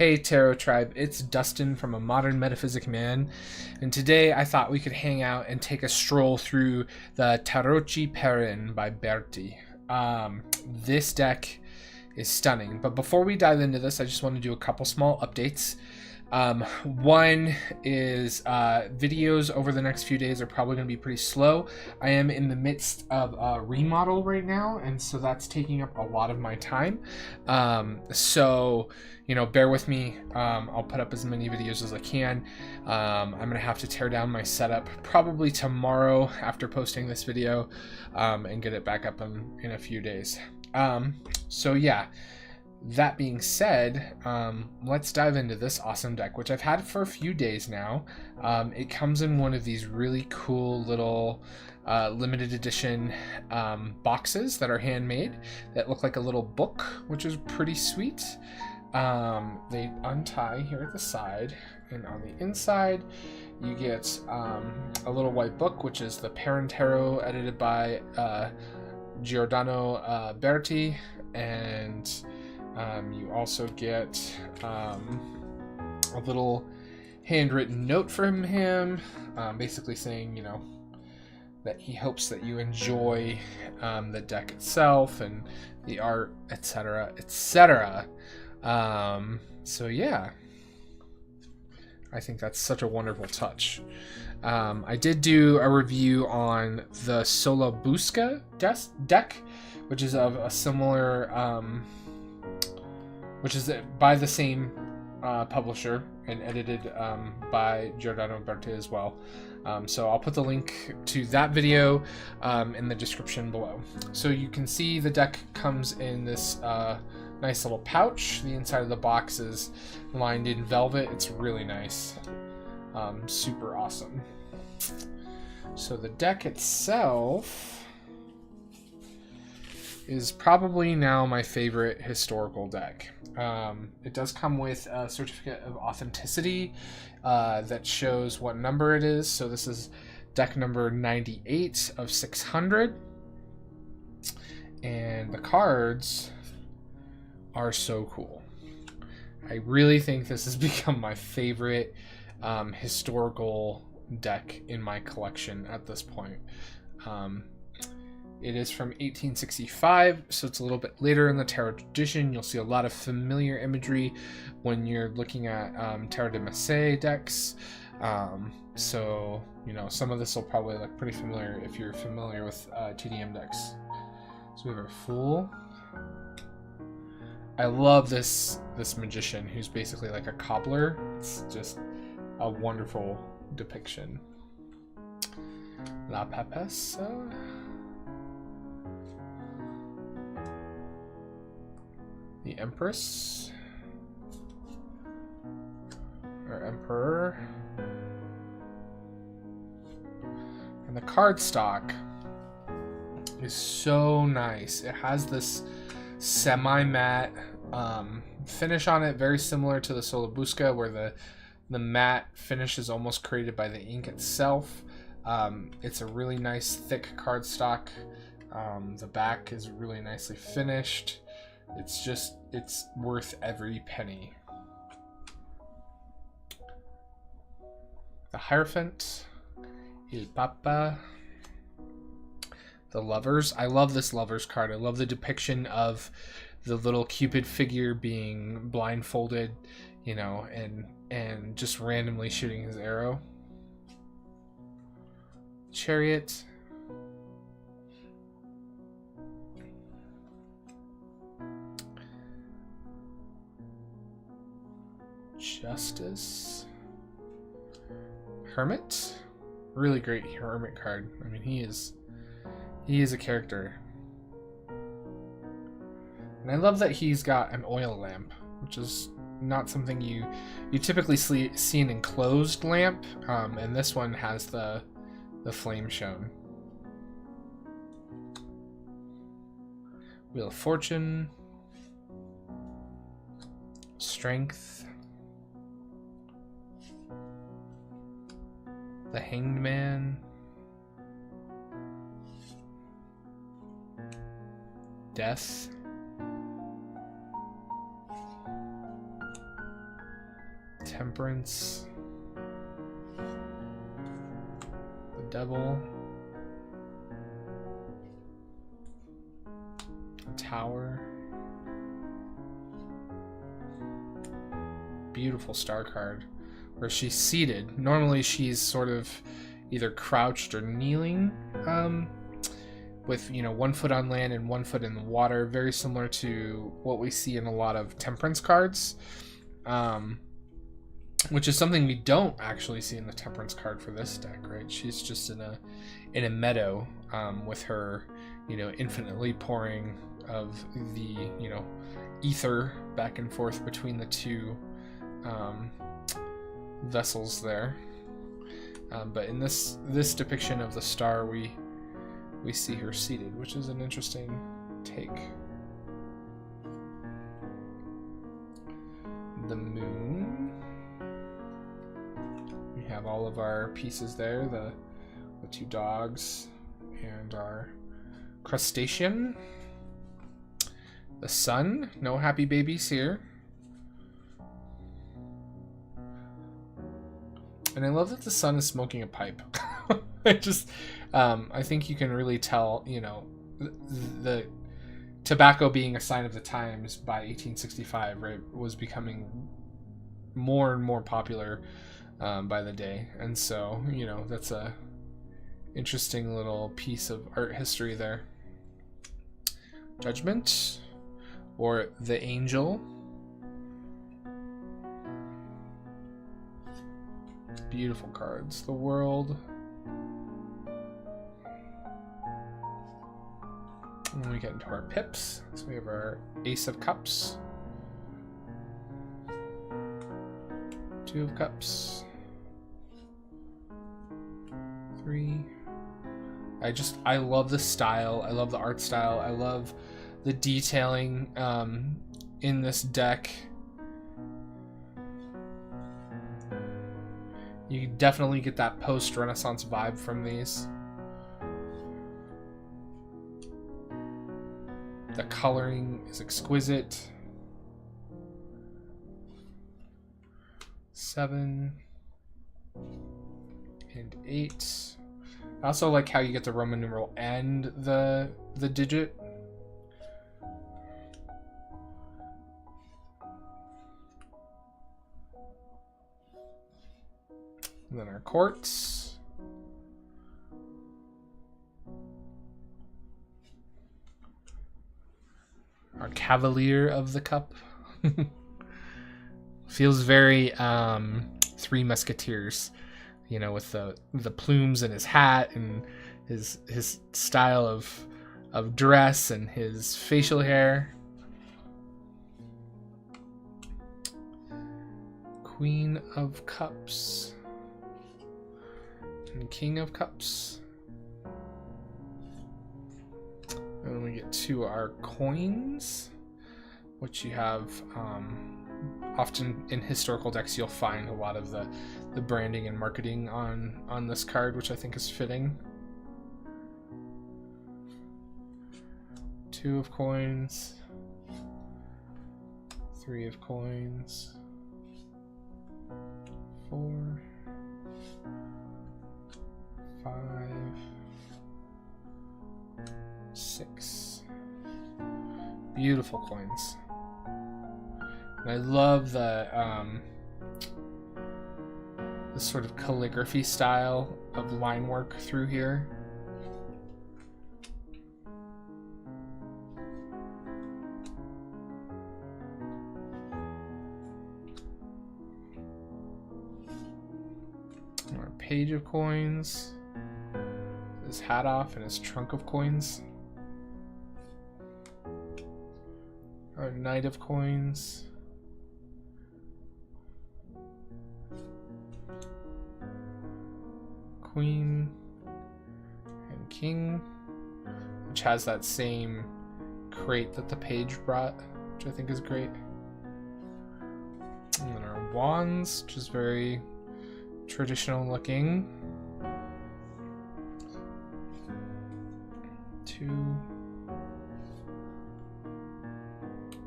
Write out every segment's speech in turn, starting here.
Hey Tarot Tribe, it's Dustin from A Modern Metaphysic Man, and today I thought we could hang out and take a stroll through the Tarocchi Perrin by Berti. This deck is stunning, but before we dive into this, I just want to do a couple small updates. One is videos over the next few days are probably going to be pretty slow. I am in the midst of a remodel right now, and so that's taking up a lot of my time. So, you know, bear with me. I'll put up as many videos as I can. I'm going to have to tear down my setup probably tomorrow after posting this video and get it back up in a few days. So yeah. That being said, let's dive into this awesome deck, which I've had for a few days now. It comes in one of these really cool little limited edition boxes that are handmade that look like a little book, which is pretty sweet. They untie here at the side, and on the inside you get a little white book, which is the Perrin Tarot, edited by Giordano Berti, and you also get a little handwritten note from him, basically saying, you know, that he hopes that you enjoy the deck itself and the art, etc., etc. So yeah, I think that's such a wonderful touch. I did do a review on the Solabusca deck, which is of a similar... which is by the same publisher and edited by Giordano Berti as well. So I'll put the link to that video in the description below. So you can see the deck comes in this nice little pouch. The inside of the box is lined in velvet. It's really nice. Super awesome. So the deck itself is probably now my favorite historical deck. It does come with a certificate of authenticity that shows what number it is. So this is deck number 98 of 600. And the cards are so cool. I really think this has become my favorite historical deck in my collection at this point. It is from 1865, so it's a little bit later in the tarot tradition. You'll see a lot of familiar imagery when you're looking at Tarot de Masse decks. So, you know, some of this will probably look pretty familiar if you're familiar with TDM decks. So we have our Fool. I love this magician who's basically like a cobbler. It's just a wonderful depiction. La Papessa. The Empress, or Emperor, and the cardstock is so nice. It has this semi-matte finish on it, very similar to the Solabusca, where the matte finish is almost created by the ink itself. It's a really nice thick cardstock. The back is really nicely finished. It's worth every penny. The Hierophant, Il Papa, the Lovers. I love this Lovers card. I love the depiction of the little Cupid figure being blindfolded, you know, and just randomly shooting his arrow. Chariot. Justice. Hermit. Really great Hermit card. I mean, he is a character. And I love that he's got an oil lamp, which is not something you typically see an enclosed lamp, and this one has the flame shown. Wheel of Fortune. Strength. The Hanged Man. Death. Temperance. The Devil. The Tower. Beautiful star card. Where she's seated. Normally she's sort of either crouched or kneeling, with, you know, 1 foot on land and 1 foot in the water, very similar to what we see in a lot of temperance cards, which is something we don't actually see in the temperance card for this deck, right? She's just in a meadow, with her, you know, infinitely pouring of the, you know, ether back and forth between the two vessels there. But in this depiction of the star, we see her seated, which is an interesting take. The Moon. We have all of our pieces there, the 2 dogs and our crustacean. The Sun. No happy babies here. And I love that the Sun is smoking a pipe. I think you can really tell, you know, the tobacco being a sign of the times by 1865, right, was becoming more and more popular by the day. And so, you know, that's a interesting little piece of art history there. Judgment, or the Angel. Beautiful cards. The World. And then we get into our pips. So we have our Ace of Cups. 2 of Cups. 3. I love the style. I love the art style. I love the detailing in this deck. You definitely get that post-Renaissance vibe from these. The coloring is exquisite. 7 and 8. I also like how you get the Roman numeral and the digit. And then our quartz. Our Cavalier of the Cup. Feels very Three Musketeers, you know, with the plumes in his hat and his style of dress and his facial hair. Queen of Cups. And King of Cups. And then we get to our coins, which you have often in historical decks. You'll find a lot of the branding and marketing on this card, which I think is fitting. 2 of coins, 3 of coins, 4, 5, 6. Beautiful coins. And I love the sort of calligraphy style of line work through here. Our Page of Coins. His hat off and his trunk of coins. Our Knight of Coins. Queen and King, which has that same crate that the page brought, which I think is great. And then our Wands, which is very traditional looking. 2,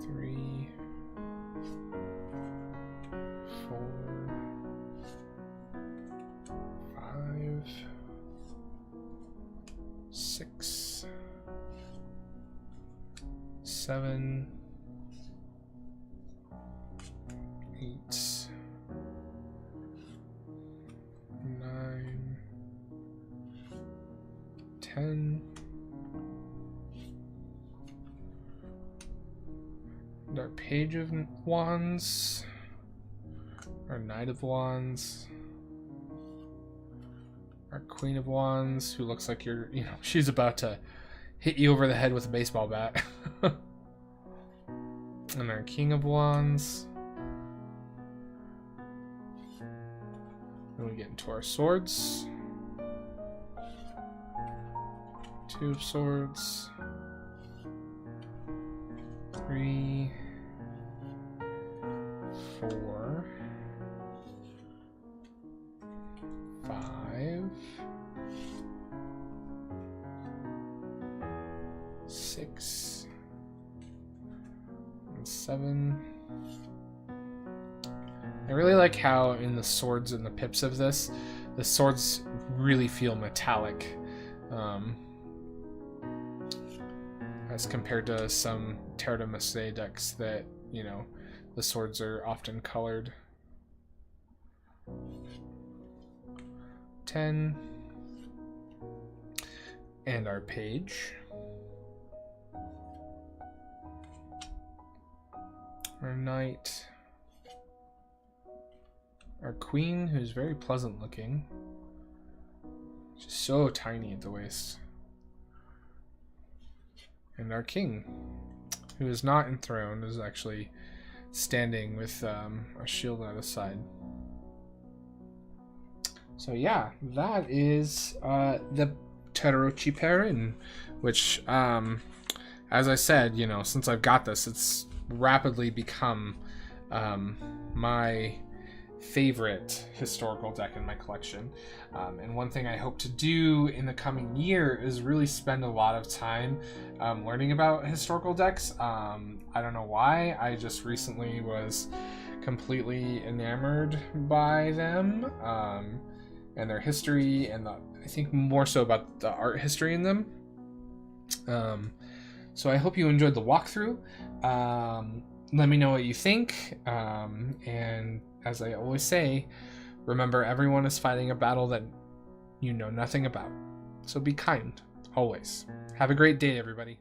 3, 4, 6, 7, 8, 9, 10. And our Page of Wands, our Knight of Wands, our Queen of Wands, who looks like she's about to hit you over the head with a baseball bat. And our King of Wands. Then we get into our swords. 2 of Swords. 3, 4, 5, 6, and 7. I really like how in the swords and the pips of this, the swords really feel metallic, as compared to some Tarot de Masse decks that, the swords are often colored. 10. And our Page. Our Knight. Our Queen, who's very pleasant looking. She's so tiny at the waist. And our King, who is not enthroned, is actually standing with a shield at his side. So yeah, that is the Tarocchi Perrin, which, as I said, since I've got this, it's rapidly become my favorite historical deck in my collection. And one thing I hope to do in the coming year is really spend a lot of time learning about historical decks. I don't know why, I just recently was completely enamored by them, and their history, and I think more so about the art history in them. So I hope you enjoyed the walkthrough. Let me know what you think, and as I always say, remember, everyone is fighting a battle that you know nothing about. So be kind, always. Have a great day, everybody.